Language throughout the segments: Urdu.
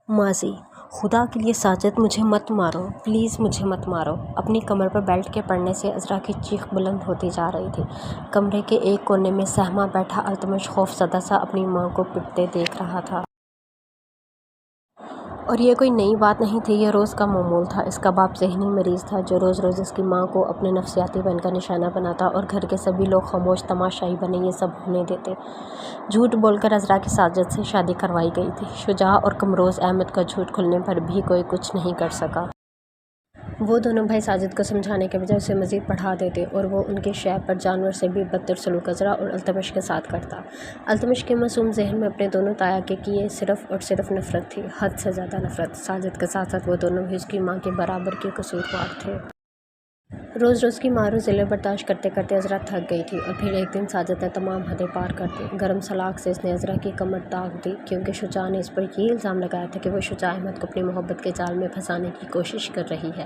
ماضی: خدا کے لیے ساجد مجھے مت مارو، پلیز مجھے مت مارو۔ اپنی کمر پر بیٹھ کے پڑھنے سے عذرا کی چیخ بلند ہوتی جا رہی تھی۔ کمرے کے ایک کونے میں سہما بیٹھا التمش خوف زدہ سا اپنی ماں کو پٹتے دیکھ رہا تھا۔ اور یہ کوئی نئی بات نہیں تھی، یہ روز کا معمول تھا۔ اس کا باپ ذہنی مریض تھا جو روز روز اس کی ماں کو اپنے نفسیاتی بن کا نشانہ بناتا اور گھر کے سبھی لوگ خاموش تماشائی بنے یہ سب ہونے دیتے۔ جھوٹ بول کر عذرا کی ساجد سے شادی کروائی گئی تھی۔ شجاع اور کمروز احمد کا جھوٹ کھلنے پر بھی کوئی کچھ نہیں کر سکا۔ وہ دونوں بھائی ساجد کو سمجھانے کے بجائے اسے مزید پڑھا دیتے اور وہ ان کے شعب پر جانور سے بھی بدتر سلوک عذرا اور التمش کے ساتھ کرتا۔ التمش کے معصوم ذہن میں اپنے دونوں تایا کے کیے صرف اور صرف نفرت تھی، حد سے زیادہ نفرت۔ ساجد کے ساتھ ساتھ وہ دونوں بھی اس کی ماں کے برابر کے قصوروار تھے۔ روز روز کی مار و ذلت برداشت کرتے کرتے عذرا تھک گئی تھی اور پھر ایک دن ساجد نے تمام حدیں پار کر دی۔ گرم سلاخ سے اس نے عذرا کی کمر داغ دی کیونکہ شجاع نے اس پر یہ الزام لگایا تھا کہ وہ شجاع احمد کو اپنی محبت کے جال میں پھنسانے کی کوشش کر رہی ہے۔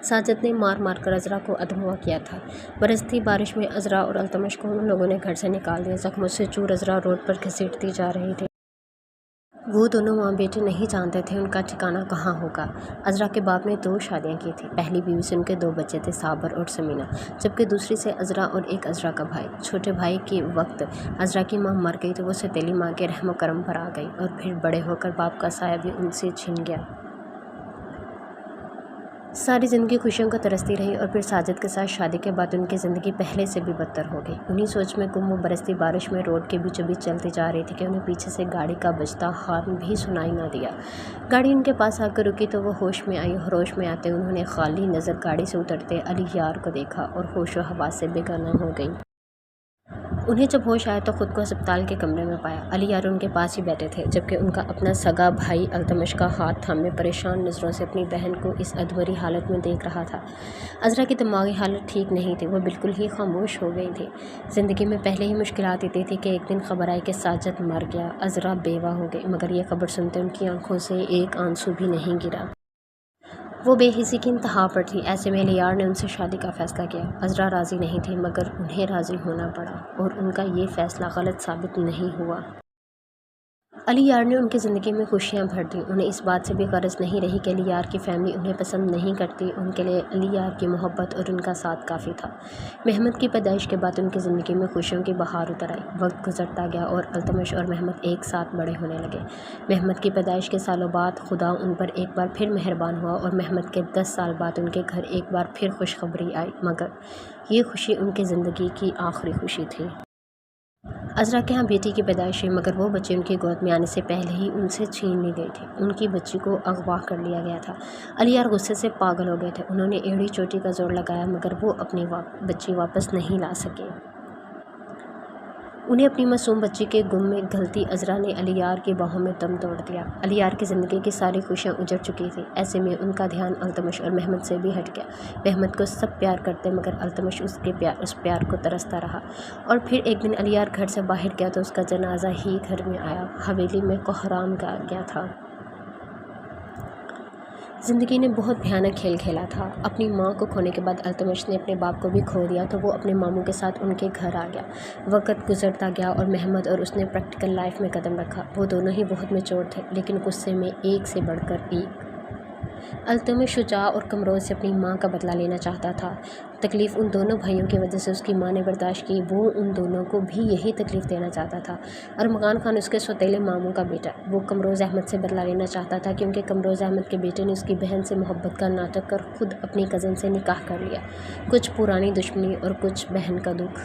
ساجد نے مار مار کر عذرا کو ادھموا کیا تھا۔ برستی بارش میں عذرا اور التمش کو ان لوگوں نے گھر سے نکال دیا۔ زخموں سے چور عذرا روڈ پر گھسیٹتی جا رہی تھی۔ وہ دونوں ماں بیٹے نہیں جانتے تھے ان کا ٹھکانہ کہاں ہوگا۔ عذرا کے باپ نے 2 شادیاں کی تھیں۔ پہلی بیوی سے ان کے 2 بچے تھے، صابر اور سمینہ، جبکہ دوسری سے عذرا اور ایک عذرا کا بھائی۔ چھوٹے بھائی کے وقت عذرا کی ماں مر گئی تو وہ سوتیلی ماں کے رحم و کرم پر آ گئی اور پھر بڑے ہو کر باپ کا سایہ بھی ان سے چھن گیا۔ ساری زندگی خوشیوں کو ترستی رہی اور پھر ساجد کے ساتھ شادی کے بعد ان کی زندگی پہلے سے بھی بدتر ہو گئی۔ انہی سوچ میں گم وہ برستی بارش میں روڈ کے بیچوں بیچ چلتی جا رہی تھی کہ انہیں پیچھے سے گاڑی کا بجتا ہارن بھی سنائی نہ دیا۔ گاڑی ان کے پاس آ کر رکی تو وہ ہوش میں آئی۔ ہوش میں آتے انہوں نے خالی نظر گاڑی سے اترتے علی یار کو دیکھا اور ہوش و حواس سے بےگانہ ہو گئی۔ انہیں جب ہوش آیا تو خود کو ہسپتال کے کمرے میں پایا۔ علی یار ان کے پاس ہی بیٹھے تھے جبکہ ان کا اپنا سگا بھائی التمش کا ہاتھ تھامے پریشان نظروں سے اپنی بہن کو اس ادھوری حالت میں دیکھ رہا تھا۔ عذرا کی دماغی حالت ٹھیک نہیں تھی، وہ بالکل ہی خاموش ہو گئی تھی۔ زندگی میں پہلے ہی مشکلات اتنی تھی کہ ایک دن خبر آئی کہ ساجد مر گیا۔ عذرا بیوہ ہو گئی، مگر یہ خبر سنتے ان کی آنکھوں سے ایک آنسو بھی نہیں گرا۔ وہ بے حسی کی انتہا پر تھی۔ ایسے میں علی یار نے ان سے شادی کا فیصلہ کیا۔ عذرا راضی نہیں تھی مگر انہیں راضی ہونا پڑا اور ان کا یہ فیصلہ غلط ثابت نہیں ہوا۔ علی یار نے ان کی زندگی میں خوشیاں بھر دیں۔ انہیں اس بات سے بھی غرض نہیں رہی کہ علی یار کی فیملی انہیں پسند نہیں کرتی، ان کے لیے علی یار کی محبت اور ان کا ساتھ کافی تھا۔ محمد کی پیدائش کے بعد ان کی زندگی میں خوشیوں کی بہار اتر آئی۔ وقت گزرتا گیا اور التمش اور محمد ایک ساتھ بڑے ہونے لگے۔ محمد کی پیدائش کے سالوں بعد خدا ان پر ایک بار پھر مہربان ہوا اور محمد کے 10 سال بعد ان کے گھر ایک بار پھر خوشخبری آئی، مگر یہ خوشی ان کی زندگی کی آخری خوشی تھی۔ عذرا کے ہاں بیٹی کی پیدائش ہوئی مگر وہ بچی ان کی گود میں آنے سے پہلے ہی ان سے چھین لی گئی تھی۔ ان کی بچی کو اغوا کر لیا گیا تھا۔ علی یار غصے سے پاگل ہو گئے تھے۔ انہوں نے ایڑی چوٹی کا زور لگایا مگر وہ اپنی بچی واپس نہیں لا سکے۔ انہیں اپنی معصوم بچی کے گم میں گھلتی عذرا نے علی یار کی باہوں میں دم توڑ دیا۔ علی یار کی زندگی کی ساری خوشیاں اجڑ چکی تھیں۔ ایسے میں ان کا دھیان التمش اور محمد سے بھی ہٹ گیا۔ محمد کو سب پیار کرتے مگر التمش اس پیار کو ترستا رہا۔ اور پھر ایک دن علی یار گھر سے باہر گیا تو اس کا جنازہ ہی گھر میں آیا۔ حویلی میں کوہرام گیا تھا۔ زندگی نے بہت بھیانک کھیل کھیلا تھا۔ اپنی ماں کو کھونے کے بعد التمش نے اپنے باپ کو بھی کھو دیا تو وہ اپنے ماموں کے ساتھ ان کے گھر آ گیا۔ وقت گزرتا گیا اور محمد اور اس نے پریکٹیکل لائف میں قدم رکھا۔ وہ دونوں ہی بہت میچور تھے لیکن غصے میں ایک سے بڑھ کر ایک۔ التمش شجاع اور کمروز سے اپنی ماں کا بدلہ لینا چاہتا تھا۔ تکلیف ان دونوں بھائیوں کی وجہ سے اس کی ماں نے برداشت کی، وہ ان دونوں کو بھی یہی تکلیف دینا چاہتا تھا۔ ارمغان خان اس کے سوتیلے ماموں کا بیٹا، وہ کمروز احمد سے بدلہ لینا چاہتا تھا کیونکہ کمروز احمد کے بیٹے نے اس کی بہن سے محبت کا ناٹک کر خود اپنی کزن سے نکاح کر لیا۔ کچھ پرانی دشمنی اور کچھ بہن کا دکھ۔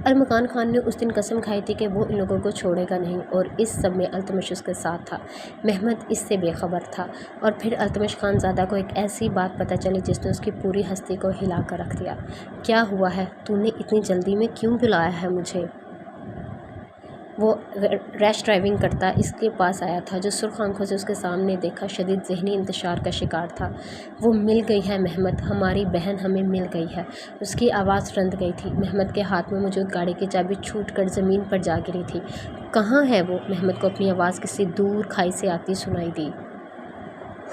ارمغان خان نے اس دن قسم کھائی تھی کہ وہ ان لوگوں کو چھوڑے گا نہیں اور اس سب میں التمش اس کے ساتھ تھا۔ محمد اس سے بے خبر تھا۔ اور پھر التمش خان زادہ کو ایک ایسی بات پتہ چلی جس نے اس کی پوری ہستی کو ہلا کر رکھ دیا۔ کیا ہوا ہے؟ تو نے اتنی جلدی میں کیوں بلایا ہے مجھے؟ وہ ریش ڈرائیونگ کرتا اس کے پاس آیا تھا جو سرخ آنکھوں سے اس کے سامنے دیکھا شدید ذہنی انتشار کا شکار تھا۔ وہ مل گئی ہے محمد، ہماری بہن ہمیں مل گئی ہے۔ اس کی آواز رند گئی تھی۔ محمد کے ہاتھ میں موجود گاڑی کی چابی چھوٹ کر زمین پر جا گری تھی۔ کہاں ہے وہ؟ محمد کو اپنی آواز کسی دور کھائی سے آتی سنائی دی۔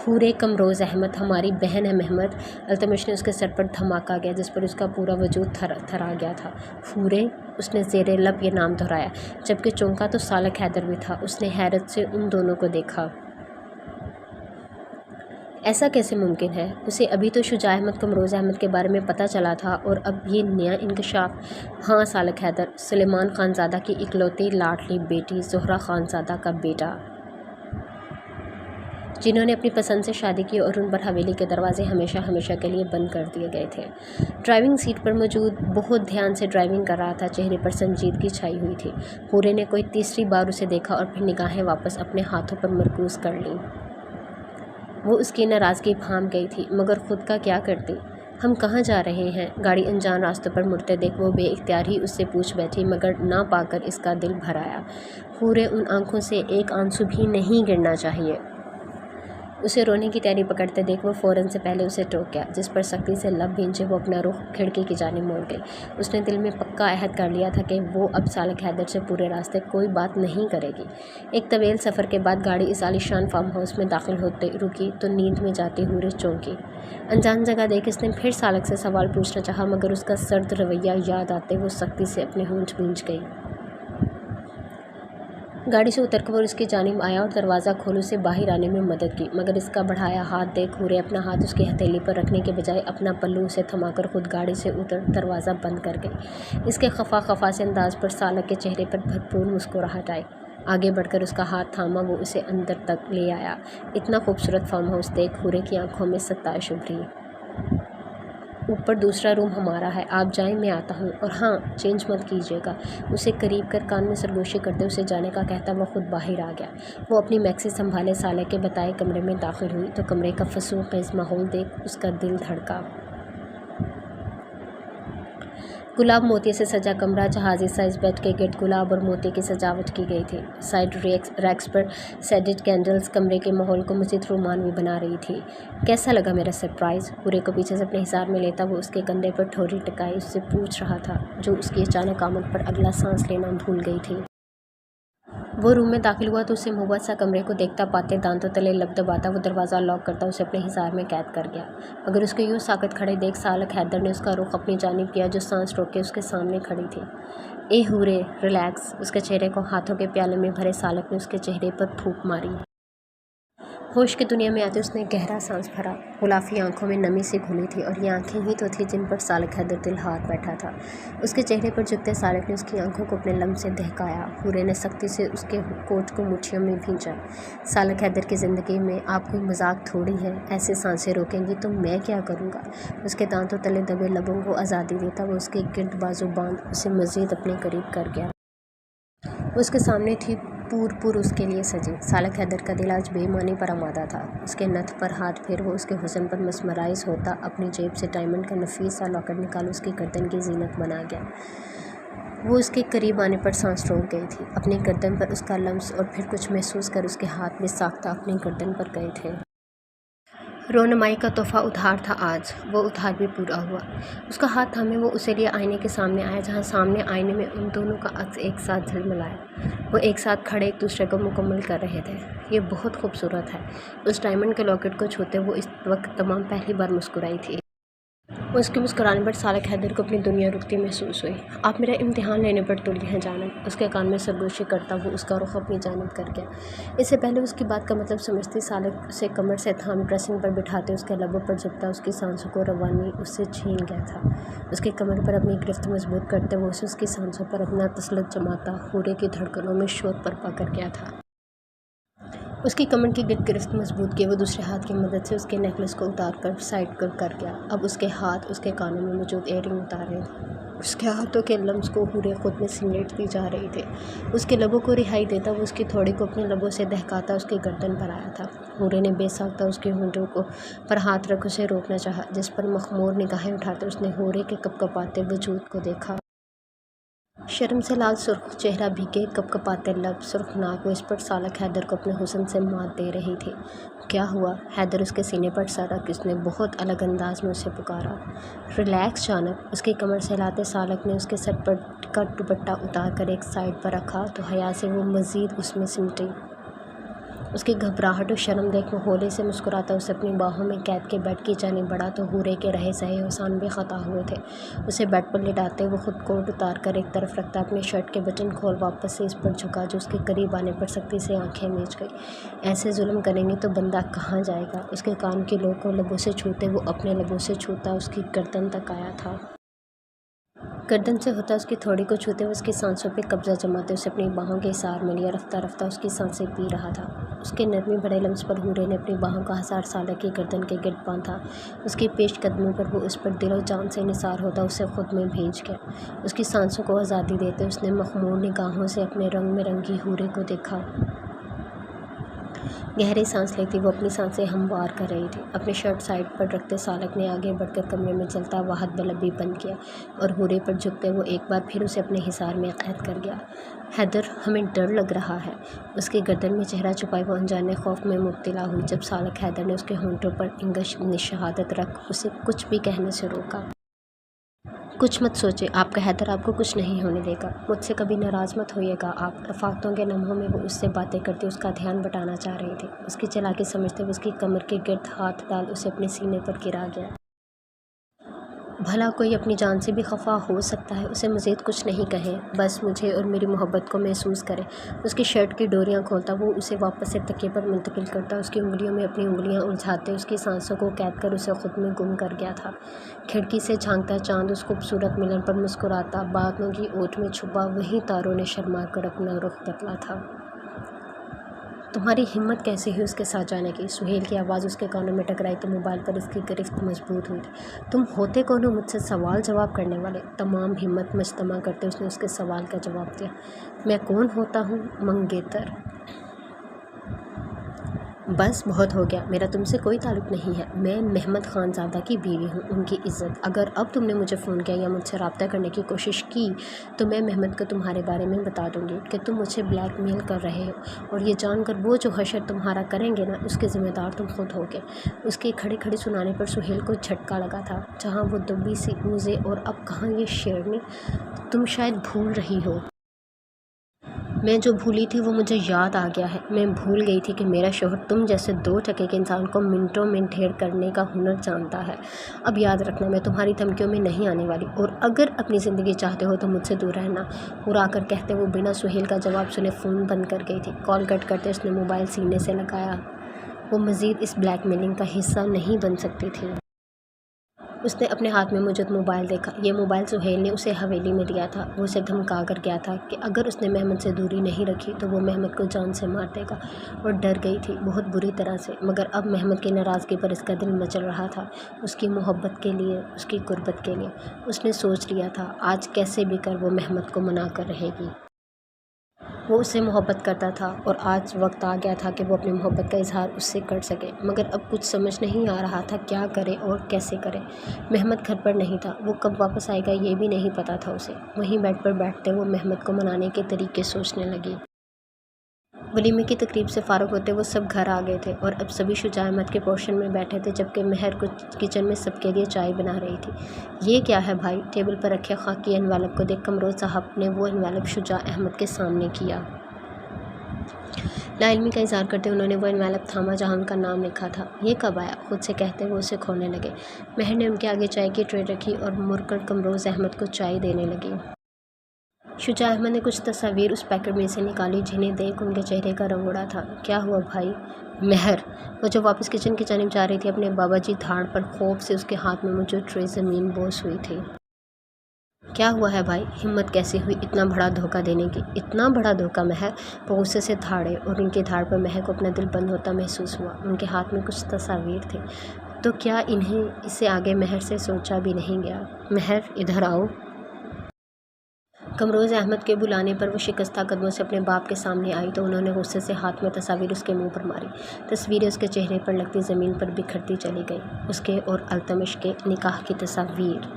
حورِ کمروز احمد، ہماری بہن ہے محمد۔ التمش نے اس کے سر پر دھماکہ گیا جس پر اس کا پورا وجود تھرا گیا تھا۔ حورِ، اس نے زیر لب یہ نام دہرایا، جبکہ چونکا تو سالک حیدر بھی تھا۔ اس نے حیرت سے ان دونوں کو دیکھا۔ ایسا کیسے ممکن ہے؟ اسے ابھی تو شجاع احمد کمروز احمد کے بارے میں پتہ چلا تھا اور اب یہ نیا انکشاف۔ ہاں، سالک حیدر، سلیمان خانزادہ کی اکلوتی لاڈلی بیٹی زہرہ خانزادہ کا بیٹا، جنہوں نے اپنی پسند سے شادی کی اور ان پر حویلی کے دروازے ہمیشہ ہمیشہ کے لیے بند کر دیے گئے تھے۔ ڈرائیونگ سیٹ پر موجود بہت دھیان سے ڈرائیونگ کر رہا تھا، چہرے پر سنجیدگی چھائی ہوئی تھی۔ حورِ نے کوئی تیسری بار اسے دیکھا اور پھر نگاہیں واپس اپنے ہاتھوں پر مرکوز کر لیں۔ وہ اس کی ناراضگی بھانپ گئی تھی، مگر خود کا کیا کرتی؟ ہم کہاں جا رہے ہیں؟ گاڑی انجان راستوں پر مڑتے دیکھ وہ بے اختیار ہی اس سے پوچھ بیٹھی، مگر نہ پا کر اس کا دل بھر آیا۔ حورِ، ان آنکھوں سے ایک آنسو بھی نہیں گرنا چاہیے۔ اسے رونے کی تیاری پکڑتے دیکھ وہ فوراً سے پہلے اسے ٹوک گیا، جس پر سختی سے لب بھینچے وہ اپنا رخ کھڑکی کی جانب موڑ گئی۔ اس نے دل میں پکا عہد کر لیا تھا کہ وہ اب سالک حیدر سے پورے راستے کوئی بات نہیں کرے گی۔ ایک طویل سفر کے بعد گاڑی اس عالیشان فارم ہاؤس میں داخل ہوتے رکی تو نیند میں جاتی حورِ چونکی۔ انجان جگہ دیکھ اس نے پھر سالک سے سوال پوچھنا چاہا، مگر اس کا سرد رویہ یاد آتے وہ سختی سے اپنے ہونٹ بھینچ گئی۔ گاڑی سے اتر کر وہ اس کی جانب آیا اور دروازہ کھول اسے باہر آنے میں مدد کی، مگر اس کا بڑھایا ہاتھ دیکھ حورِ اپنا ہاتھ اس کی ہتھیلی پر رکھنے کے بجائے اپنا پلو اسے تھما کر خود گاڑی سے اتر دروازہ بند کر گئی۔ اس کے خفا سے انداز پر سالک کے چہرے پر بھرپور مسکراہٹ آئی۔ آگے بڑھ کر اس کا ہاتھ تھاما وہ اسے اندر تک لے آیا۔ اتنا خوبصورت فارم ہاؤس دیکھ حورِ کی آنکھوں میں ستائش ابھری۔ اوپر دوسرا روم ہمارا ہے، آپ جائیں، میں آتا ہوں، اور ہاں، چینج مت کیجیے گا۔ اسے قریب کر کان میں سرگوشی کرتے اسے جانے کا کہتا وہ خود باہر آ گیا۔ وہ اپنی میکسی سنبھالے سالک کے بتائے کمرے میں داخل ہوئی تو کمرے کا فسون خیز ماحول دیکھ اس کا دل دھڑکا۔ گلاب موتی سے سجا کمرہ، جہازی سائز بیڈ کے گرد گلاب اور موتی کی سجاوٹ کی گئی تھی۔ سائڈ ریکس پر سیڈڈ کینڈلز کمرے کے ماحول کو مزید رومانوی بنا رہی تھی۔ کیسا لگا میرا سرپرائز؟ حورِ کو پیچھے سے اپنے حصار میں لیتا وہ اس کے کندھے پر ٹھوڑی ٹکائے اس سے پوچھ رہا تھا، جو اس کی اچانک آمد پر اگلا سانس لینا بھول گئی تھی۔ وہ روم میں داخل ہوا تو اسے مبہوت کمرے کو دیکھتا پاتے دانتوں تلے لب دباتا وہ دروازہ لاک کرتا اسے اپنے حصار میں قید کر گیا۔ مگر اس کو یوں ساکت کھڑے دیکھ سالک حیدر نے اس کا رخ اپنی جانب کیا جو سانس روک کے اس کے سامنے کھڑی تھی۔ اے حورِ، ریلیکس۔ اس کے چہرے کو ہاتھوں کے پیالے میں بھرے سالک نے اس کے چہرے پر پھونک ماری۔ ہوش کی دنیا میں آتے اس نے گہرا سانس بھرا۔ غلافی آنکھوں میں نمی سی گھلی تھی اور یہ آنکھیں ہی تو تھیں جن پر سالک حیدر دل ہار بیٹھا تھا۔ اس کے چہرے پر جھکتے سالک نے اس کی آنکھوں کو اپنے لمس سے دہکایا۔ حورِ نے سختی سے اس کے کوٹ کو مٹھیوں میں بھینچا۔ سالک حیدر کی زندگی میں آپ کوئی مذاق تھوڑی ہے، ایسے سانسیں روکیں گی تو میں کیا کروں گا؟ اس کے دانتوں تلے دبے لبوں کو آزادی دیتا وہ اس کے گرد بازو باندھ اسے مزید اپنے قریب کر گیا۔ وہ اس کے سامنے تھی، پور اس کے لیے سجی۔ سالک حیدر کا دل آج بے ایمانی پر آمادہ تھا۔ اس کے نتھ پر ہاتھ پھیر وہ اس کے حسن پر مسمرائز ہوتا اپنی جیب سے ڈائمنڈ کا نفیس سا لاکٹ نکال اس کی گردن کی زینت بنا گیا۔ وہ اس کے قریب آنے پر سانس روک گئی تھی، اپنی گردن پر اس کا لمس، اور پھر کچھ محسوس کر اس کے ہاتھ میں ساختہ اپنی گردن پر گئے تھے۔ رونمائی کا تحفہ ادھار تھا آج، وہ ادھار بھی پورا ہوا۔ اس کا ہاتھ تھامے وہ اسے لیے آئینے کے سامنے آیا، جہاں سامنے آئینے میں ان دونوں کا عکس ایک ساتھ جھلملایا۔ وہ ایک ساتھ کھڑے ایک دوسرے کو مکمل کر رہے تھے۔ یہ بہت خوبصورت ہے۔ اس ڈائمنڈ کے لاکٹ کو چھوتے وہ اس وقت تمام پہلی بار مسکرائی تھی۔ وہ اس کے مسکرانے پر سالک حیدر کو اپنی دنیا رکتی محسوس ہوئی۔ آپ میرا امتحان لینے پر تلی ہیں جانب۔ اس کے کان میں سرگوشی کرتا وہ اس کا رخ اپنی جانب کر گیا۔ اس سے پہلے اس کی بات کا مطلب سمجھتی سالک اسے کمر سے تھام ڈریسنگ پر بٹھاتے اس کے لبوں پر جھکتا اس کی سانسوں کو روانی اس سے چھین گیا تھا۔ اس کی کمر پر اپنی گرفت مضبوط کرتے وہ اس کی سانسوں پر اپنا تسلط جماتا حورِ کی دھڑکنوں میں شور برپا کر گیا تھا۔ اس کی کمر کی گرفت مضبوط کی وہ دوسرے ہاتھ کی مدد سے اس کے نیکلس کو اتار کر سائڈ کر گیا۔ اب اس کے ہاتھ اس کے کانوں میں موجود ایئر رنگ اتار رہے تھے۔ اس کے ہاتھوں کے لمس کو حورِ خود میں سمیٹتی جا رہی تھی۔ اس کے لبوں کو رہائی دیتا وہ اس کی تھوڑی کو اپنے لبوں سے دہکاتا اس کی گردن پر آیا تھا۔ حورِ نے بے ساختہ اس کے ہونٹوں پر ہاتھ رکھ اسے روکنا چاہا، جس پر مخمور نگاہیں اٹھاتے اس نے حورِ کے کپکپاتے وجود کو دیکھا۔ شرم سے لال سرخ چہرہ، بھیگے کپکپاتے لب، سرخ ناک، وہ اس پر سالک حیدر کو اپنے حسن سے مات دے رہی تھی۔ کیا ہوا؟ حیدر اس کے سینے پر سر رکھ اس نے بہت الگ انداز میں اسے پکارا۔ ریلیکس جانب۔ اس کی کمر سے ہلاتے سالک نے اس کے سر پر کا دوپٹہ اتار کر ایک سائڈ پر رکھا تو حیا سے وہ مزید اس میں سمٹی۔ اس کی گھبراہٹ اور شرم دیکھ وہ ہولے سے مسکراتا اسے اپنی باہوں میں قید کے بیڈ کی جانب بڑھا تو حورے کے رہے سہے احسان بھی خطا ہوئے تھے۔ اسے بیڈ پر لٹاتے وہ خود کوٹ اتار کر ایک طرف رکھتا، اپنی شرٹ کے بٹن کھول واپس سے اس پر جھکا جو اس کے قریب آنے پر سختی سے آنکھیں میچ گئی۔ ایسے ظلم کریں گے تو بندہ کہاں جائے گا؟ اس کے کان کی لو کو لبوں سے چھوتے وہ اپنے لبوں سے چھوتا اس کی گردن تک آیا تھا۔ گردن سے ہوتا اس کی تھوڑی کو چھوتے وہ اس کی سانسوں پہ قبضہ جماتے اسے اپنی باہوں کے اثار میں لیا، رفتہ رفتہ اس کی سانسیں پی رہا تھا۔ اس کے نرمی بھرے لمس پر حورے نے اپنی باہوں کا 1000 سالہ کی گردن کے گرد باندھا۔ اس کی پیش قدمی پر وہ اس پر دل و جان سے نثار ہوتا اسے خود میں بھیج گیا۔ اس کی سانسوں کو آزادی دیتے اس نے مخمور نگاہوں سے اپنے رنگ میں رنگی حورے کو دیکھا۔ گہری سانس لیتی وہ اپنی سانسیں ہموار کر رہی تھی۔ اپنی شرٹ سائڈ پر رکھتے سالک نے آگے بڑھ کر کمرے میں جلتا واحد بلب بھی بند کیا اور حورے پر جھکتے وہ ایک بار پھر اسے اپنے حصار میں قید کر گیا۔ حیدر، ہمیں ڈر لگ رہا ہے۔ اس کی گردن میں چہرہ چھپائے وہ انجانے خوف میں مبتلا ہوئی جب سالک حیدر نے اس کے ہونٹوں پر انگش شہادت رکھ اسے کچھ بھی کہنے سے روکا۔ کچھ مت سوچے، آپ کا حیدر آپ کو کچھ نہیں ہونے دے گا۔ مجھ سے کبھی ناراض مت ہوئیے گا آپ۔ رفاقتوں کے لمحوں میں وہ اس سے باتیں کرتی اس کا دھیان بٹانا چاہ رہی تھی۔ اس کی چالاکی سمجھتے وہ اس کی کمر کے گرد ہاتھ ڈال اسے اپنے سینے پر گرا گیا۔ بھلا کوئی اپنی جان سے بھی خفا ہو سکتا ہے؟ اسے مزید کچھ نہیں کہیں، بس مجھے اور میری محبت کو محسوس کرے۔ اس کی شرٹ کی ڈوریاں کھولتا وہ اسے واپس سے تکیے پر منتقل کرتا، اس کی انگلیوں میں اپنی انگلیاں الجھاتے اس کی سانسوں کو قید کر اسے خود میں گم کر گیا تھا۔ کھڑکی سے جھانکتا چاند اس خوبصورت ملن پر مسکراتا، بادلوں کی اوٹ میں چھپا وہیں تاروں نے شرما کر اپنا رخ بدلا تھا۔ تمہاری ہمت کیسے ہوئی اس کے ساتھ جانے کی؟ سہیل کی آواز اس کے کانوں میں ٹکرائی تو موبائل پر اس کی گرفت مضبوط ہوئی تھی۔ تم ہوتے کون ہو مجھ سے سوال جواب کرنے والے؟ تمام ہمت مجتمع کرتے اس نے اس کے سوال کا جواب دیا۔ میں کون ہوتا ہوں؟ منگیتر۔ بس بہت ہو گیا، میرا تم سے کوئی تعلق نہیں ہے۔ میں محمد خان زادہ کی بیوی ہوں، ان کی عزت۔ اگر اب تم نے مجھے فون کیا یا مجھ سے رابطہ کرنے کی کوشش کی تو میں محمد کو تمہارے بارے میں بتا دوں گی کہ تم مجھے بلیک میل کر رہے ہو، اور یہ جان کر وہ جو حشر تمہارا کریں گے نا، اس کے ذمہ دار تم خود ہوگے۔ اس کے کھڑی کھڑی سنانے پر سہیل کو جھٹکا لگا تھا۔ جہاں وہ دبی سی موزے اور اب کہاں یہ شیرنی؟ تم شاید بھول رہی ہو۔ میں جو بھولی تھی وہ مجھے یاد آ گیا ہے۔ میں بھول گئی تھی کہ میرا شوہر تم جیسے 2 ٹکے کے انسان کو منٹوں میں ڈھیر کرنے کا ہنر جانتا ہے۔ اب یاد رکھنا، میں تمہاری دھمکیوں میں نہیں آنے والی، اور اگر اپنی زندگی چاہتے ہو تو مجھ سے دور رہنا۔ ہرا کر کہتے وہ بنا سہیل کا جواب سنے فون بند کر گئی تھی۔ کال کٹ کرتے اس نے موبائل سینے سے لگایا۔ وہ مزید اس بلیک میلنگ کا حصہ نہیں بن سکتی تھی۔ اس نے اپنے ہاتھ میں موجود موبائل دیکھا۔ یہ موبائل سہیل نے اسے حویلی میں دیا تھا۔ وہ اسے دھمکا کر گیا تھا کہ اگر اس نے محمد سے دوری نہیں رکھی تو وہ محمد کو جان سے مار دے گا، اور ڈر گئی تھی بہت بری طرح سے۔ مگر اب محمد کی ناراضگی پر اس کا دل مچل رہا تھا، اس کی محبت کے لیے، اس کی قربت کے لیے۔ اس نے سوچ لیا تھا آج کیسے بھی کر وہ محمد کو منا کر رہے گی۔ وہ اس سے محبت کرتا تھا، اور آج وقت آ گیا تھا کہ وہ اپنی محبت کا اظہار اس سے کر سکے۔ مگر اب کچھ سمجھ نہیں آ رہا تھا کیا کرے اور کیسے کرے۔ محمد گھر پر نہیں تھا، وہ کب واپس آئے گا یہ بھی نہیں پتا تھا اسے۔ وہیں بیڈ پر بیٹھتے وہ محمد کو منانے کے طریقے سوچنے لگی۔ ولیمے کی تقریب سے فارغ ہوتے وہ سب گھر آ گئے تھے، اور اب سبھی شجاع احمد کے پورشن میں بیٹھے تھے، جبکہ مہر کچن میں سب کے لیے چائے بنا رہی تھی۔ یہ کیا ہے بھائی؟ ٹیبل پر رکھے خاکی انویلپ کو دیکھ کمروز صاحب نے وہ انویلپ شجاع احمد کے سامنے کیا۔ لا علمی کا اظہار کرتے انہوں نے وہ انویلپ تھاما جہاں ان کا نام لکھا تھا۔ یہ کب آیا؟ خود سے کہتے وہ اسے کھولنے لگے۔ مہر نے ان کے آگے چائے کی ٹرے رکھی اور مڑ کر کمروز احمد کو چائے دینے لگی۔ شجاع احمد نے کچھ تصاویر اس پیکٹ میں سے نکالی جنہیں دیکھ ان کے چہرے کا رنگ اڑا تھا۔ کیا ہوا بھائی؟ مہر، وہ جو واپس کچن کی جانب جا رہی تھی، اپنے بابا جی دھاڑ پر خوف سے اس کے ہاتھ میں موجود ٹرے زمین بوس ہوئی تھی۔ کیا ہوا ہے بھائی؟ ہمت کیسے ہوئی اتنا بڑا دھوکہ دینے کی؟ اتنا بڑا دھوکہ؟ مہر وہ غصے سے دھاڑے، اور ان کی دھاڑ پر مہر کو اپنا دل بند ہوتا محسوس ہوا۔ ان کے ہاتھ میں کچھ تصاویر تھے تو کیا انہیں اس سے آگے مہر سے سوچا بھی نہیں گیا۔ مہر ادھر آؤ۔ کمروز احمد کے بلانے پر وہ شکستہ قدموں سے اپنے باپ کے سامنے آئی تو انہوں نے غصے سے ہاتھ میں تصاویر اس کے منہ پر ماری۔ تصویریں اس کے چہرے پر لگتی زمین پر بکھرتی چلی گئیں۔ اس کے اور التمش کے نکاح کی تصاویر۔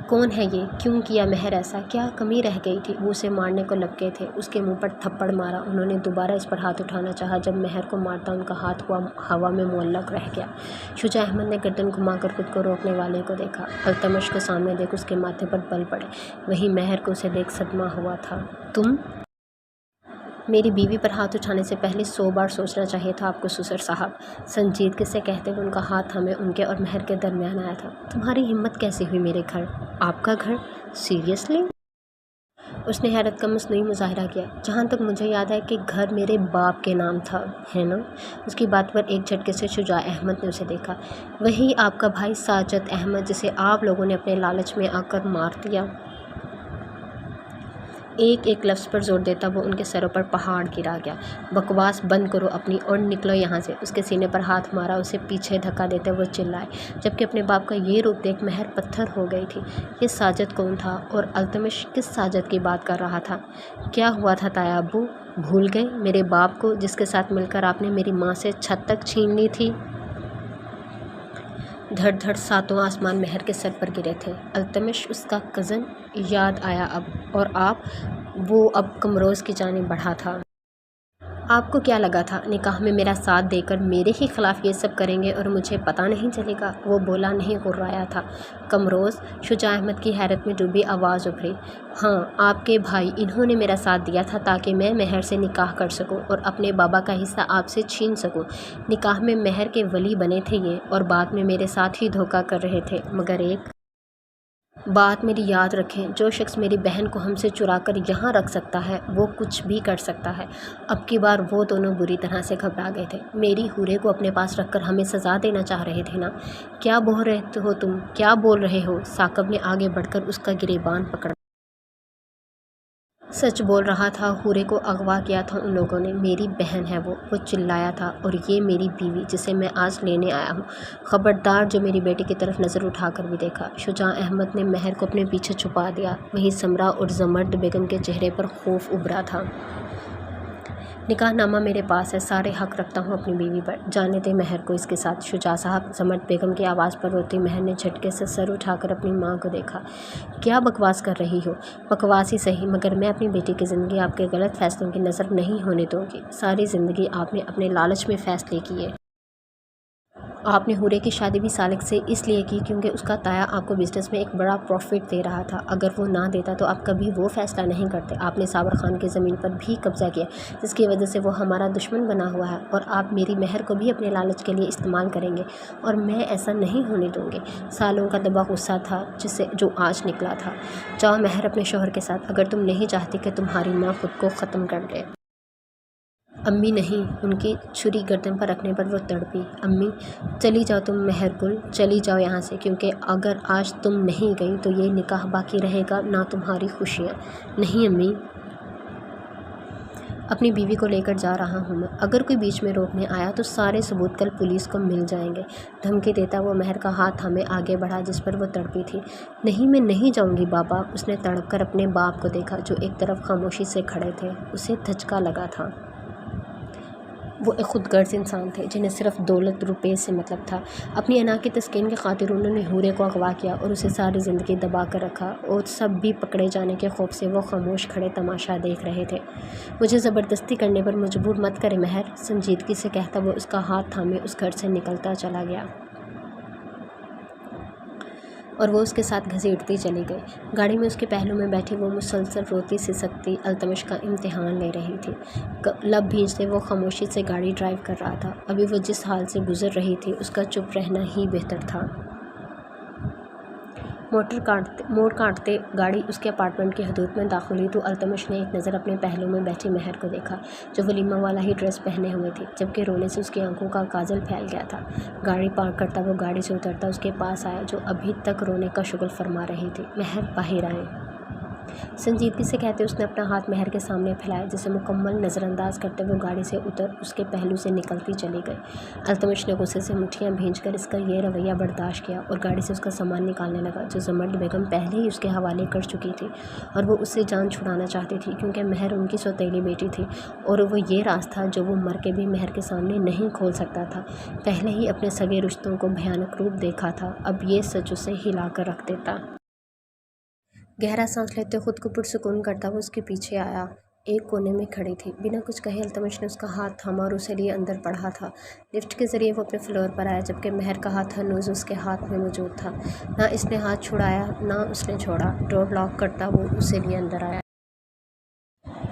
کون ہے یہ؟ کیوں کیا مہر ایسا؟ کیا کمی رہ گئی تھی؟ وہ اسے مارنے کو لپکے تھے، اس کے منہ پر تھپڑ مارا۔ انہوں نے دوبارہ اس پر ہاتھ اٹھانا چاہا، جب مہر کو مارتا ان کا ہاتھ ہوا میں معلق رہ گیا۔ شجاع احمد نے گردن گھما کر خود کو روکنے والے کو دیکھا۔ التمش کو سامنے دیکھ اس کے ماتھے پر بل پڑے، وہیں مہر کو اسے دیکھ صدمہ ہوا تھا۔ تم میری بیوی پر ہاتھ اٹھانے سے پہلے 100 بار سوچنا چاہیے تھا آپ کو سسر صاحب، سنجیدگی سے کہتے ہوئے ان کا ہاتھ تھامے ان کے اور مہر کے درمیان آیا تھا۔ تمہاری ہمت کیسے ہوئی میرے گھر؟ آپ کا گھر؟ سیریسلی؟ اس نے حیرت کا مصنوعی مظاہرہ کیا۔ جہاں تک مجھے یاد ہے کہ گھر میرے باپ کے نام تھا، ہے نا؟ اس کی بات پر ایک جھٹکے سے شجاع احمد نے اسے دیکھا۔ وہی آپ کا بھائی ساجد احمد جسے آپ لوگوں نے اپنے لالچ میں آ کر مار دیا۔ ایک ایک لفظ پر زور دیتا وہ ان کے سروں پر پہاڑ گرا گیا۔ بکواس بند کرو اپنی اور نکلو یہاں سے۔ اس کے سینے پر ہاتھ مارا، اسے پیچھے دھکا دیتے وہ چلائے، جبکہ اپنے باپ کا یہ روپ دیکھ مہر پتھر ہو گئی تھی۔ یہ ساجد کون تھا اور التمش کس ساجد کی بات کر رہا تھا؟ کیا ہوا تھا تایا ابو؟ بھول گئے میرے باپ کو جس کے ساتھ مل کر آپ نے میری ماں سے چھت تک چھین لی تھی؟ دھڑ دھڑ ساتوں آسمان مہر کے سر پر گرے تھے۔ التمش اس کا کزن یاد آیا اب، اور وہ اب کمروز کی جانب بڑھا تھا۔ آپ کو کیا لگا تھا نکاح میں میرا ساتھ دے کر میرے ہی خلاف یہ سب کریں گے اور مجھے پتہ نہیں چلے گا؟ وہ بولا نہیں غرایا تھا۔ کمروز؟ شجاع احمد کی حیرت میں ڈوبی آواز ابھری۔ ہاں، آپ کے بھائی، انہوں نے میرا ساتھ دیا تھا تاکہ میں مہر سے نکاح کر سکوں اور اپنے بابا کا حصہ آپ سے چھین سکوں۔ نکاح میں مہر کے ولی بنے تھے یہ، اور بعد میں میرے ساتھ ہی دھوکہ کر رہے تھے، مگر ایک بات میری یاد رکھیں، جو شخص میری بہن کو ہم سے چرا کر یہاں رکھ سکتا ہے وہ کچھ بھی کر سکتا ہے۔ اب کی بار وہ دونوں بری طرح سے گھبرا گئے تھے۔ میری حورے کو اپنے پاس رکھ کر ہمیں سزا دینا چاہ رہے تھے نا؟ کیا بول رہے ہو تم؟ کیا بول رہے ہو؟ ثاقب نے آگے بڑھ کر اس کا گریبان پکڑا۔ سچ بول رہا تھا، حورے کو اغوا کیا تھا ان لوگوں نے، میری بہن ہے وہ چلایا تھا، اور یہ میری بیوی جسے میں آج لینے آیا ہوں۔ خبردار جو میری بیٹی کی طرف نظر اٹھا کر بھی دیکھا۔ شجاع احمد نے مہر کو اپنے پیچھے چھپا دیا، وہیں سمرا اور زمرد بیگم کے چہرے پر خوف ابھرا تھا۔ نکاح نامہ میرے پاس ہے، سارے حق رکھتا ہوں اپنی بیوی پر، جانے دیں مہر کو اس کے ساتھ۔ شجاع صاحب، زمرد بیگم کی آواز پر روتی مہر نے جھٹکے سے سر اٹھا کر اپنی ماں کو دیکھا۔ کیا بکواس کر رہی ہو؟ بکواس ہی صحیح، مگر میں اپنی بیٹی کی زندگی آپ کے غلط فیصلوں کی نظر نہیں ہونے دوں گی۔ ساری زندگی آپ نے اپنے لالچ میں فیصلے کیے۔ آپ نے حورے کی شادی بھی سالک سے اس لیے کی کیونکہ اس کا تایا آپ کو بزنس میں ایک بڑا پروفٹ دے رہا تھا۔ اگر وہ نہ دیتا تو آپ کبھی وہ فیصلہ نہیں کرتے۔ آپ نے صابر خان کی زمین پر بھی قبضہ کیا، جس کی وجہ سے وہ ہمارا دشمن بنا ہوا ہے، اور آپ میری مہر کو بھی اپنے لالچ کے لیے استعمال کریں گے، اور میں ایسا نہیں ہونے دوں گی۔ سالوں کا دبا غصہ تھا جو آج نکلا تھا۔ جاؤ مہر اپنے شوہر کے ساتھ، اگر تم نہیں چاہتی کہ تمہاری ماں خود کو ختم کر دے۔ امی نہیں، ان کی چھری گردن پر رکھنے پر وہ تڑپی۔ امی، چلی جاؤ تم مہر گل، چلی جاؤ یہاں سے، کیونکہ اگر آج تم نہیں گئی تو یہ نکاح باقی رہے گا نہ تمہاری خوشیاں۔ نہیں امی، اپنی بیوی کو لے کر جا رہا ہوں میں، اگر کوئی بیچ میں روکنے آیا تو سارے ثبوت کل پولیس کو مل جائیں گے۔ دھمکی دیتا وہ مہر کا ہاتھ تھامے آگے بڑھا جس پر وہ تڑپی تھی۔ نہیں، میں نہیں جاؤں گی بابا۔ اس نے تڑپ کر اپنے باپ کو دیکھا جو ایک طرف خاموشی سے کھڑے تھے۔ اسے دھچکا لگا تھا۔ وہ ایک خود غرض انسان تھے جنہیں صرف دولت روپے سے مطلب تھا۔ اپنی انا کی تسکین کی خاطر انہوں نے حورے کو اغوا کیا اور اسے ساری زندگی دبا کر رکھا، اور سب بھی پکڑے جانے کے خوف سے وہ خاموش کھڑے تماشا دیکھ رہے تھے۔ مجھے زبردستی کرنے پر مجبور مت کرے مہر، سنجیدگی سے کہتا وہ اس کا ہاتھ تھامے اس گھر سے نکلتا چلا گیا، اور وہ اس کے ساتھ گھسیٹتی چلی گئی۔ گاڑی میں اس کے پہلو میں بیٹھی وہ مسلسل روتی سسکتی التمش کا امتحان لے رہی تھی۔ لب بھیجتے وہ خاموشی سے گاڑی ڈرائیو کر رہا تھا۔ ابھی وہ جس حال سے گزر رہی تھی اس کا چپ رہنا ہی بہتر تھا۔ موڑ کاٹتے گاڑی اس کے اپارٹمنٹ کی حدود میں داخل ہوئی تو التمش نے ایک نظر اپنے پہلو میں بیٹھی مہر کو دیکھا، جو ولیمہ والا ہی ڈریس پہنے ہوئے تھی، جبکہ رونے سے اس کی آنکھوں کا کاجل پھیل گیا تھا۔ گاڑی پارک کرتا وہ گاڑی سے اترتا اس کے پاس آیا جو ابھی تک رونے کا شغل فرما رہی تھی۔ مہر، باہر آئیں، سنجیدگی سے کہتے اس نے اپنا ہاتھ مہر کے سامنے پھیلایا، جسے مکمل نظر انداز کرتے وہ گاڑی سے اتر اس کے پہلو سے نکلتی چلی گئی۔ التمش نے غصے سے مٹھیاں بھینج کر اس کا یہ رویہ برداشت کیا اور گاڑی سے اس کا سامان نکالنے لگا جو زمرد بیگم پہلے ہی اس کے حوالے کر چکی تھی، اور وہ اس سے جان چھڑانا چاہتی تھی کیونکہ مہر ان کی سوتیلی بیٹی تھی، اور وہ یہ راز تھا جو وہ مر کے بھی مہر کے سامنے نہیں کھول سکتا تھا۔ پہلے ہی اپنے سگے رشتوں کو بھیانک روپ دیکھا تھا، اب یہ سچ اسے ہلا کر رکھ دیتا۔ گہرا سانس لیتے خود کو پرسکون کرتا وہ اس کے پیچھے آیا۔ ایک کونے میں کھڑی تھی، بنا کچھ کہے التمش نے اس کا ہاتھ تھاما اور اسے لیے اندر بڑھا تھا۔ لفٹ کے ذریعے وہ اپنے فلور پر آیا، جبکہ مہر کا ہاتھ ہنوز اس کے ہاتھ میں موجود تھا۔ نہ اس نے ہاتھ چھڑایا نہ اس نے چھوڑا۔ ڈور لاک کرتا وہ اسے لیے اندر آیا۔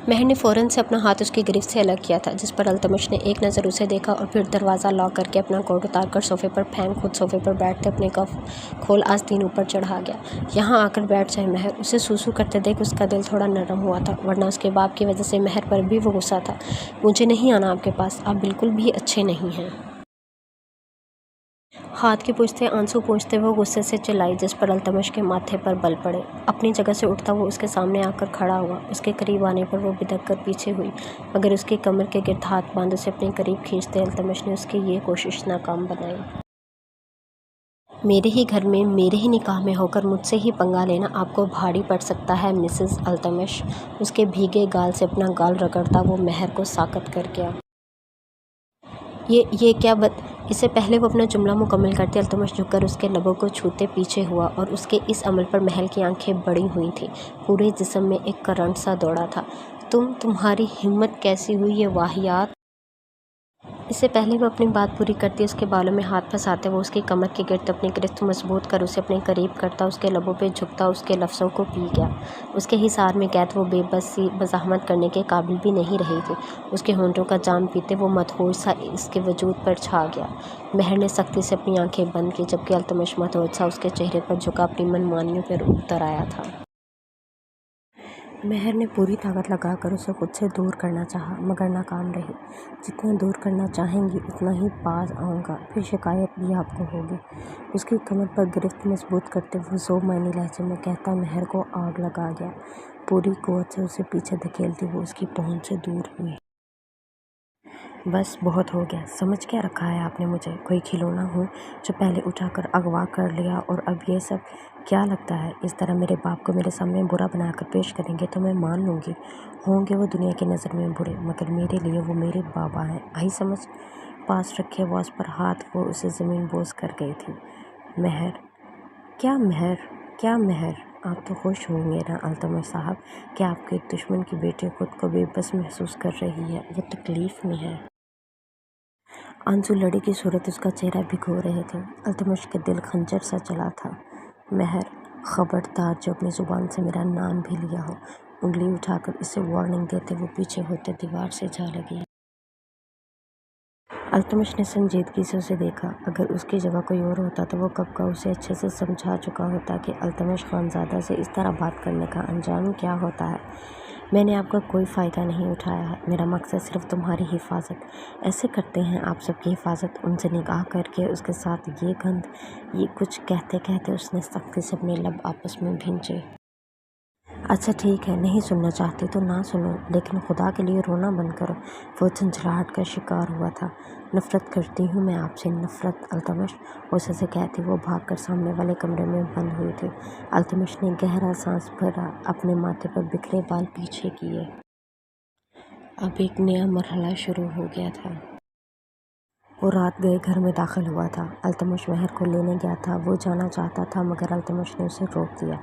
مہر نے فوراً سے اپنا ہاتھ اس کی گرفت سے الگ کیا تھا، جس پر التمش نے ایک نظر اسے دیکھا اور پھر دروازہ لاک کر کے اپنا کوٹ اتار کر صوفے پر پھینک خود صوفے پر بیٹھتے اپنے کف کھول آستین اوپر چڑھا گیا۔ یہاں آ کر بیٹھ جائے مہر، اسے سوسو کرتے دیکھ اس کا دل تھوڑا نرم ہوا تھا، ورنہ اس کے باپ کی وجہ سے مہر پر بھی وہ غصہ تھا۔ مجھے نہیں آنا آپ کے پاس، آپ بالکل بھی اچھے نہیں ہیں۔ ہاتھ کی پوچھتے آنسو پوچھتے وہ غصے سے چلائی، جس پر التمش کے ماتھے پر بل پڑے۔ اپنی جگہ سے اٹھتا وہ اس کے سامنے آ کر کھڑا ہوا۔ اس کے قریب آنے پر وہ بدک کر پیچھے ہوئی، مگر اس کی کمر کے گرد ہاتھ باندھ اسے اپنے قریب کھینچتے التمش نے اس کی یہ کوشش ناکام بنائی۔ میرے ہی گھر میں میرے ہی نکاح میں ہو کر مجھ سے ہی پنگا لینا آپ کو بھاری پڑ سکتا ہے مسز التمش۔ اس کے بھیگے گال سے اپنا گال رگڑتا وہ مہر کو ساکت کر گیا۔ یہ کیا اس سے پہلے وہ اپنا جملہ مکمل کرتے التمش جھک کر اس کے لبوں کو چھوتے پیچھے ہوا، اور اس کے اس عمل پر مہر کی آنکھیں بڑی ہوئی تھیں، پورے جسم میں ایک کرنٹ سا دوڑا تھا۔ تمہاری ہمت کیسی ہوئی یہ واہیات؟ اس سے پہلے وہ اپنی بات پوری کرتی اس کے بالوں میں ہاتھ پھنساتے وہ اس کی کمر کے گرد اپنی گرفت مضبوط کر اسے اپنے قریب کرتا، اس کے لبوں پہ جھکتا اس کے لفظوں کو پی گیا۔ اس کے حصار میں قید وہ بے بس سی مزاحمت کرنے کے قابل بھی نہیں رہی تھی۔ اس کے ہونٹوں کا جام پیتے وہ مدہوش سا اس کے وجود پر چھا گیا۔ مہر نے سختی سے اپنی آنکھیں بند کی، جبکہ التمش مدہوش سا اس کے چہرے پر جھکا اپنی من مانیوں پر اتر آیا تھا۔ مہر نے پوری طاقت لگا کر اسے خود سے دور کرنا چاہا، مگر ناکام رہی۔ جتنا دور کرنا چاہیں گی اتنا ہی پاس آؤں گا، پھر شکایت بھی آپ کو ہوگی۔ اس کی کمر پر گرفت مضبوط کرتے وہ ذو معنی لہجے میں کہتا مہر کو آگ لگا گیا۔ پوری قوت سے اسے پیچھے دھکیلتی وہ اس کی پہنچ سے دور ہوئی۔ بس بہت ہو گیا، سمجھ کیا رکھا ہے آپ نے مجھے؟ کوئی کھلونا ہوں جو پہلے اٹھا کر اغوا کر لیا اور اب یہ سب؟ کیا لگتا ہے اس طرح میرے باپ کو میرے سامنے برا بنا کر پیش کریں گے تو میں مان لوں گی؟ ہوں گے وہ دنیا کی نظر میں برے، مگر میرے لیے وہ میرے بابا ہیں، آئی سمجھ؟ پاس رکھے واز پر ہاتھ وہ اسے زمین بوس کر گئی تھی۔ مہر کیا مہر کیا مہر آپ تو خوش ہوں گے نا التمش صاحب کہ آپ کے دشمن کی بیٹی خود کو بے بس محسوس کر رہی ہے، وہ تکلیف میں ہے۔ آنسو لڑی کی صورت اس کا چہرہ بھگو رہے تھے۔ التمش کے دل خنجر سا چلا تھا۔ مہر خبردار جو اپنی زبان سے میرا نام بھی لیا ہو۔ انگلی اٹھا کر اسے وارننگ دیتے وہ پیچھے ہوتے دیوار سے جا لگی۔ التمش نے سنجیدگی سے اسے دیکھا۔ اگر اس کی جگہ کوئی اور ہوتا تو وہ کب کا اسے اچھے سے سمجھا چکا ہوتا کہ التمش خانزادہ سے اس طرح بات کرنے کا انجام کیا ہوتا ہے۔ میں نے آپ کا کوئی فائدہ نہیں اٹھایا ہے، میرا مقصد صرف تمہاری حفاظت۔ ایسے کرتے ہیں آپ سب کی حفاظت؟ ان سے نکاح کر کے اس کے ساتھ یہ گند، یہ کچھ کہتے کہتے اس نے سختی سے اپنے لب آپس میں بھینچے۔ اچھا ٹھیک ہے، نہیں سننا چاہتی تو نہ سنو، لیکن خدا کے لیے رونا بند کرو۔ وہ جھنجھلاہٹ کا شکار ہوا تھا۔ نفرت کرتی ہوں میں آپ سے، نفرت التمش، اسے سے کہتی وہ بھاگ کر سامنے والے کمرے میں بند ہوئی تھی۔ التمش نے گہرا سانس بھرا، اپنے ماتھے پر بکھرے بال پیچھے کیے۔ اب ایک نیا مرحلہ شروع ہو گیا تھا۔ وہ رات گئے گھر میں داخل ہوا تھا۔ التمش مہر کو لینے گیا تھا، وہ جانا چاہتا تھا مگر التمش نے اسے روک دیا۔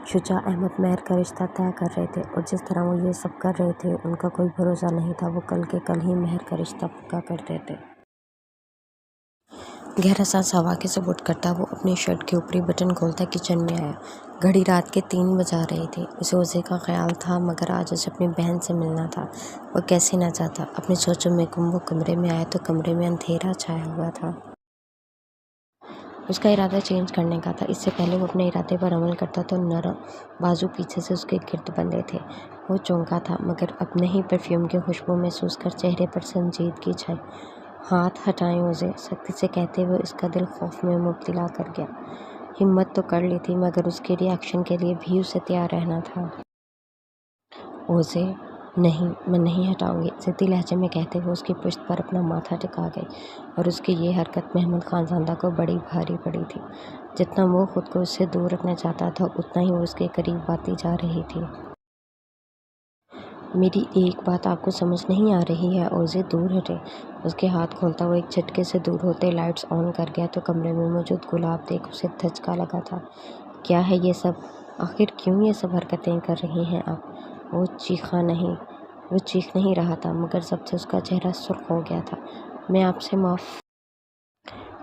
شجاع احمد مہر کا رشتہ طے کر رہے تھے، اور جس طرح وہ یہ سب کر رہے تھے ان کا کوئی بھروسہ نہیں تھا وہ کل کے کل ہی مہر کا رشتہ پکا کر دیتے۔ گہرا سانس ہوا کے سپرد کرتا وہ اپنی شرٹ کے اوپری بٹن کھولتا کچن میں آیا۔ گھڑی رات کے 3 بجا رہی تھی۔ اسے اوزے کا خیال تھا مگر آج اسے اپنی بہن سے ملنا تھا۔ وہ کیسے نہ جاتا؟ اپنی سوچوں میں گم وہ کمرے میں آیا تو کمرے میں اندھیرا چھایا ہوا تھا۔ اس کا ارادہ چینج کرنے کا تھا۔ اس سے پہلے وہ اپنے ارادے پر عمل کرتا تو نرم بازو پیچھے سے اس کے گرد بندھے تھے۔ وہ چونکا تھا مگر اب نہیں، پرفیوم کی خوشبو محسوس کر چہرے پر سنجیدگی چھائی۔ ہاتھ ہٹائیں اوزے، سختی سے کہتے ہوئے اس کا دل خوف میں مبتلا کر گیا۔ ہمت تو کر لی تھی مگر اس کے ری ایکشن کے لیے بھی اسے تیار رہنا تھا۔ اوزے نہیں، میں نہیں ہٹاؤں گی، ضدی لہجے میں کہتے ہوئے اس کی پشت پر اپنا ماتھا ٹکا گئی، اور اس کی یہ حرکت محمد خانزادہ کو بڑی بھاری پڑی تھی۔ جتنا وہ خود کو اس سے دور رکھنا چاہتا تھا اتنا ہی وہ اس کے قریب آتی جا رہی تھی۔ میری ایک بات آپ کو سمجھ نہیں آ رہی ہے اوزے، دور ہٹیں۔ اس کے ہاتھ کھولتا وہ ایک جھٹکے سے دور ہوتے لائٹس آن کر گیا تو کمرے میں موجود گلاب دیکھ اسے دھچکا لگا تھا۔ کیا ہے یہ سب؟ آخر کیوں یہ سب حرکتیں کر رہی ہیں آپ؟ وہ چیخ نہیں رہا تھا مگر ضبط سے اس کا چہرہ سرخ ہو گیا تھا۔ میں آپ سے معاف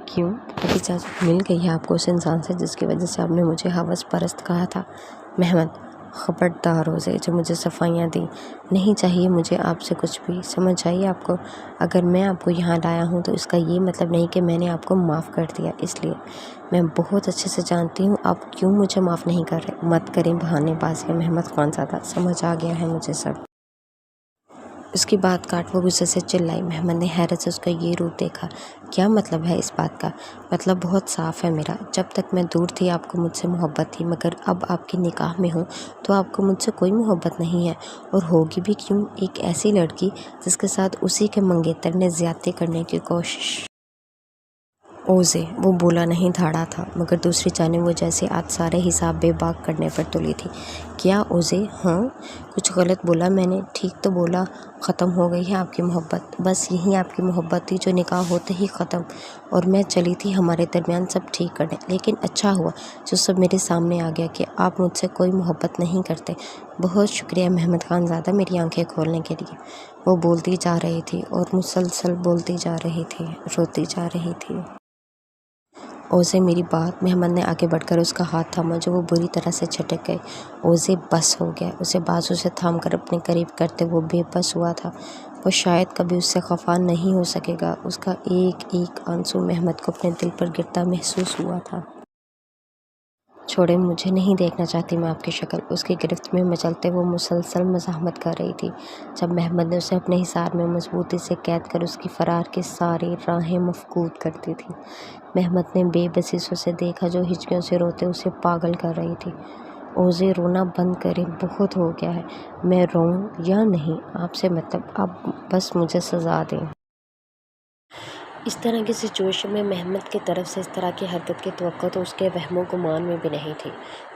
کیوں؟ اب اجازت مل گئی ہے آپ کو اس انسان سے جس کی وجہ سے آپ نے مجھے ہوس پرست کہا تھا؟ محمد خبردار روزے جو مجھے صفائیاں دی، نہیں چاہیے مجھے آپ سے کچھ بھی، سمجھ آئیے آپ کو؟ اگر میں آپ کو یہاں لایا ہوں تو اس کا یہ مطلب نہیں کہ میں نے آپ کو معاف کر دیا، اس لیے میں بہت اچھے سے جانتی ہوں آپ کیوں مجھے معاف نہیں کر رہے۔ مت کریں بہانے بازی محمد خان زادہ، سمجھ آ گیا ہے مجھے سب۔ اس کی بات کاٹ وہ غصے سے چلائی۔ محمد نے حیرت سے اس کا یہ روپ دیکھا۔ کیا مطلب ہے اس بات کا؟ مطلب بہت صاف ہے میرا، جب تک میں دور تھی آپ کو مجھ سے محبت تھی، مگر اب آپ کے نکاح میں ہوں تو آپ کو مجھ سے کوئی محبت نہیں ہے، اور ہوگی بھی کیوں؟ ایک ایسی لڑکی جس کے ساتھ اسی کے منگیتر نے زیادتی کرنے کی کوشش۔ اوزے وہ بولا نہیں دھاڑا تھا، مگر دوسری جانب وہ جیسے آج سارے حساب بے باک کرنے پر تلی تھی۔ کیا اوزے؟ ہاں کچھ غلط بولا میں نے؟ ٹھیک تو بولا۔ ختم ہو گئی ہے آپ کی محبت، بس یہی آپ کی محبت تھی جو نکاح ہوتے ہی ختم، اور میں چلی تھی ہمارے درمیان سب ٹھیک کرنے، لیکن اچھا ہوا جو سب میرے سامنے آ گیا کہ آپ مجھ سے کوئی محبت نہیں کرتے۔ بہت شکریہ محمد خان زادہ میری آنکھیں کھولنے کے لیے۔ وہ بولتی جا رہی تھی اور مسلسل بولتی جا رہی تھی، روتی جا رہی تھی۔ اوزے میری بات۔ محمد نے آگے بڑھ کر اس کا ہاتھ تھاما جو وہ بری طرح سے چھٹک گئی۔ اوزے بس ہو گیا۔ اسے بازو سے تھام کر اپنے قریب کرتے وہ بے بس ہوا تھا۔ وہ شاید کبھی اس سے خفا نہیں ہو سکے گا۔ اس کا ایک ایک آنسو محمد کو اپنے دل پر گرتا محسوس ہوا تھا۔ چھوڑے مجھے، نہیں دیکھنا چاہتی میں آپ کی شکل۔ اس کی گرفت میں مچلتے وہ مسلسل مزاحمت کر رہی تھی، جب محمد نے اسے اپنے حصار میں مضبوطی سے قید کر اس کی فرار کی ساری راہیں مفقود کر دی تھی۔ محمد نے بے بسی سے اسے دیکھا جو ہچکیوں سے روتے اسے پاگل کر رہی تھی۔ اوزے رونا بند کریں، بہت ہو گیا ہے۔ میں روؤں یا نہیں آپ سے مطلب، اب بس مجھے سزا دیں۔ اس طرح کی سچویشن میں محمد کی طرف سے اس طرح کی حرکت کی توقع تو اس کے وہم و گمان میں بھی نہیں تھی۔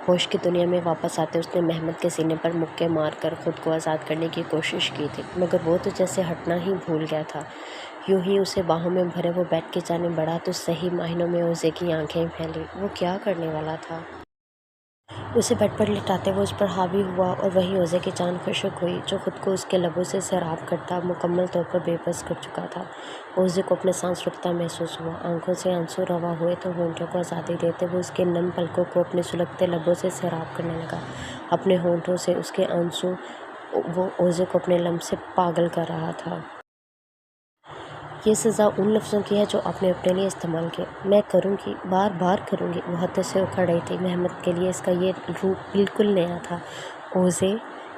ہوش کی دنیا میں واپس آتے اس نے محمد کے سینے پر مکے مار کر خود کو آزاد کرنے کی کوشش کی تھی، مگر وہ تو جیسے ہٹنا ہی بھول گیا تھا۔ یوں ہی اسے باہوں میں بھرے وہ بیڈ کی جانب بڑھا تو صحیح معنوں میں اوزے کی آنکھیں پھیلی۔ وہ کیا کرنے والا تھا؟ اسے بیڈ پر لٹاتے وہ اس پر حاوی ہوا، اور وہی اوزے کی جان خشک ہوئی جو خود کو اس کے لبوں سے سیراب کرتا مکمل طور پر بے بس کر چکا تھا۔ اوزے کو اپنے سانس رکتا محسوس ہوا، آنکھوں سے آنسو روا ہوئے تو ہونٹوں کو آزادی دیتے وہ اس کے نم پلکوں کو اپنے سلگتے لبوں سے سیراب کرنے لگا۔ اپنے ہونٹوں سے اس کے آنسو وہ اوزے کو اپنے لمس سے پاگل کر رہا تھا۔ یہ سزا ان لفظوں کی ہے جو آپ نے اپنے لیے استعمال کیے۔ میں کروں گی، بار بار کروں گی۔ وہ حد سے اکھڑ رہی تھی۔ محمد کے لیے اس کا یہ روپ بالکل نیا تھا۔ اوزے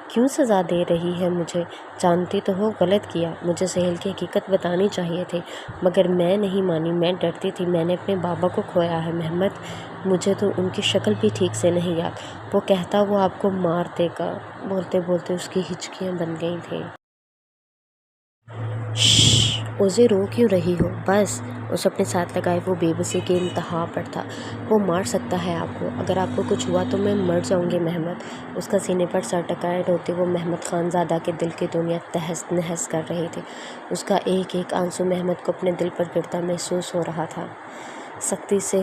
کیوں سزا دے رہی ہے مجھے؟ جانتی تو ہو غلط کیا، مجھے سہیل کی حقیقت بتانی چاہیے تھی، مگر میں نہیں مانی، میں ڈرتی تھی، میں نے اپنے بابا کو کھویا ہے۔ محمد مجھے تو ان کی شکل بھی ٹھیک سے نہیں یاد، وہ کہتا وہ آپ کو مار دے گا۔ بولتے بولتے اس کی ہچکیاں بن گئی تھیں۔ شش اوزے رو کیوں رہی ہو؟ بس۔ اسے اپنے ساتھ لگائے وہ بے بسی کی انتہا پر تھا۔ وہ مار سکتا ہے آپ کو، اگر آپ کو کچھ ہوا تو میں مر جاؤں گی محمد۔ اس کا سینے پر سر ٹکائے روتی وہ محمد خان زادہ کے دل کی دنیا تہس نہس کر رہی تھی۔ اس کا ایک ایک آنسو محمد کو اپنے دل پر گرتا محسوس ہو رہا تھا۔ سختی سے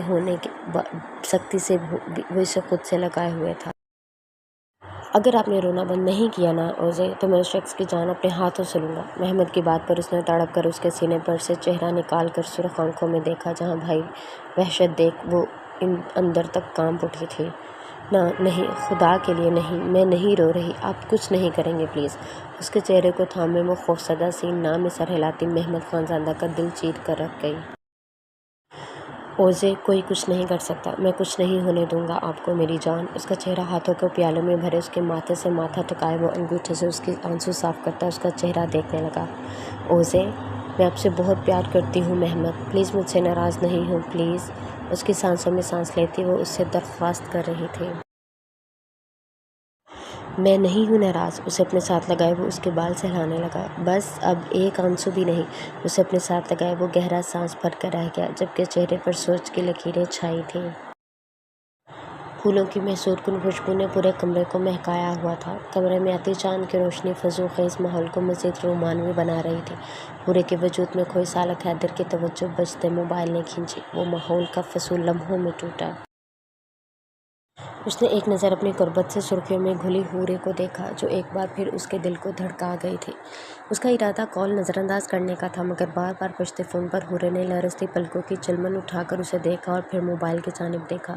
وہ اسے خود سے لگائے ہوئے تھا۔ اگر آپ نے رونا بند نہیں کیا نا اوزے تو میں اس شخص کی جان اپنے ہاتھوں سے لوں گا۔ محمد کی بات پر اس نے تڑپ کر اس کے سینے پر سے چہرہ نکال کر سرخ آنکھوں میں دیکھا جہاں بھائی وحشت دیکھ وہ اندر تک کانپ اٹھی تھی۔ نہ نہیں، خدا کے لیے نہیں، میں نہیں رو رہی، آپ کچھ نہیں کریں گے پلیز۔ اس کے چہرے کو تھامے وہ خوفزدہ سی نہ میں سر ہلاتی محمد خان زادہ کا دل چیر کر رکھ گئی۔ اوزے کوئی کچھ نہیں کر سکتا، میں کچھ نہیں ہونے دوں گا آپ کو میری جان۔ اس کا چہرہ ہاتھوں کے پیالوں میں بھرے اس کے ماتھے سے ماتھا ٹکائے وہ انگوٹھے سے اس کی آنسو صاف کرتا اس کا چہرہ دیکھنے لگا۔ اوزے میں آپ سے بہت پیار کرتی ہوں محمد، پلیز مجھ سے ناراض نہیں ہوں پلیز۔ اس کی سانسوں میں سانس لیتی وہ اس سے درخواست کر رہی تھی۔ میں نہیں ہوں ناراض۔ اسے اپنے ساتھ لگائے وہ اس کے بال سہلانے لگا۔ بس اب ایک آنسو بھی نہیں۔ اسے اپنے ساتھ لگائے وہ گہرا سانس بھر کر رہ گیا جبکہ چہرے پر سوچ کی لکیریں چھائی تھیں۔ پھولوں کی محسود کن خوشبو نے پورے کمرے کو مہکایا ہوا تھا۔ کمرے میں آتی چاند کی روشنی فضول خیز ماحول کو مزید رومانوی بنا رہی تھی۔ پورے کے وجود میں کھوئی سالک حیدر کی توجہ بجتے موبائل نے کھینچی۔ وہ ماحول کا فصول لمحوں میں ٹوٹا۔ اس نے ایک نظر اپنی قربت سے سرخیوں میں گھلی حورے کو دیکھا جو ایک بار پھر اس کے دل کو دھڑکا گئی تھی۔ اس کا ارادہ کال نظر انداز کرنے کا تھا، مگر بار بار بجتے فون پر حورے نے لرزتی پلکوں کی چلمن اٹھا کر اسے دیکھا اور پھر موبائل کی جانب دیکھا۔